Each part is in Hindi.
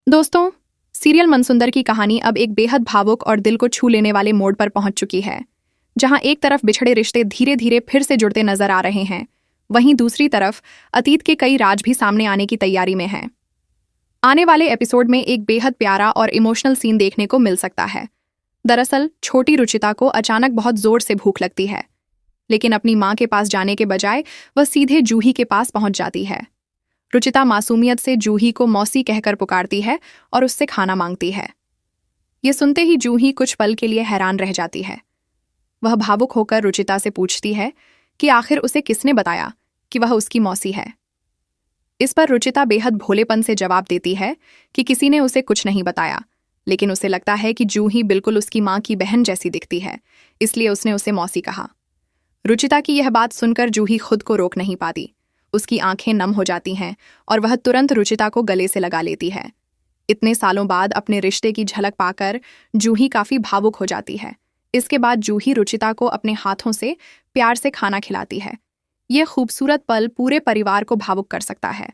दोस्तों, सीरियल मनसुंदर की कहानी अब एक बेहद भावुक और दिल को छू लेने वाले मोड़ पर पहुंच चुकी है। जहां एक तरफ बिछड़े रिश्ते धीरे धीरे फिर से जुड़ते नजर आ रहे हैं, वहीं दूसरी तरफ अतीत के कई राज भी सामने आने की तैयारी में हैं। आने वाले एपिसोड में एक बेहद प्यारा और इमोशनल सीन देखने को मिल सकता है। दरअसल छोटी रुचिता को अचानक बहुत जोर से भूख लगती है, लेकिन अपनी माँ के पास जाने के बजाय वह सीधे जूही के पास पहुंच जाती है। रुचिता मासूमियत से जूही को मौसी कहकर पुकारती है और उससे खाना मांगती है। ये सुनते ही जूही कुछ पल के लिए हैरान रह जाती है। वह भावुक होकर रुचिता से पूछती है कि आखिर उसे किसने बताया कि वह उसकी मौसी है। इस पर रुचिता बेहद भोलेपन से जवाब देती है कि किसी ने उसे कुछ नहीं बताया, लेकिन उसे लगता है कि जूही बिल्कुल उसकी माँ की बहन जैसी दिखती है, इसलिए उसने उसे मौसी कहा। रुचिता की यह बात सुनकर जूही खुद को रोक नहीं पाती। उसकी आंखें नम हो जाती हैं और वह तुरंत रुचिता को गले से लगा लेती है। इतने सालों बाद अपने रिश्ते की झलक पाकर जूही काफी भावुक हो जाती है। इसके बाद जूही रुचिता को अपने हाथों से प्यार से खाना खिलाती है। यह खूबसूरत पल पूरे परिवार को भावुक कर सकता है।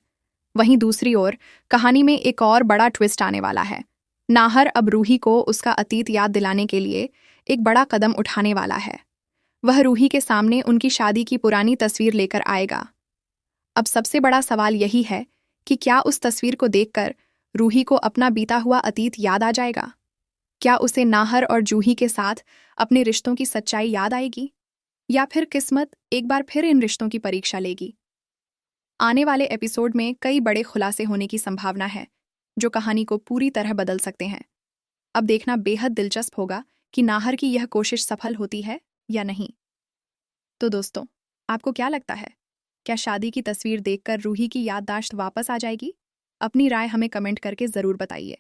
वहीं दूसरी ओर कहानी में एक और बड़ा ट्विस्ट आने वाला है। नाहर अब रूही को उसका अतीत याद दिलाने के लिए एक बड़ा कदम उठाने वाला है। वह रूही के सामने उनकी शादी की पुरानी तस्वीर लेकर आएगा। अब सबसे बड़ा सवाल यही है कि क्या उस तस्वीर को देखकर रूही को अपना बीता हुआ अतीत याद आ जाएगा? क्या उसे नाहर और जूही के साथ अपने रिश्तों की सच्चाई याद आएगी? या फिर किस्मत एक बार फिर इन रिश्तों की परीक्षा लेगी? आने वाले एपिसोड में कई बड़े खुलासे होने की संभावना है, जो कहानी को पूरी तरह बदल सकते हैं। अब देखना बेहद दिलचस्प होगा कि नाहर की यह कोशिश सफल होती है या नहीं। तो दोस्तों, आपको क्या लगता है? क्या शादी की तस्वीर देखकर रूही की याददाश्त वापस आ जाएगी? अपनी राय हमें कमेंट करके ज़रूर बताइए।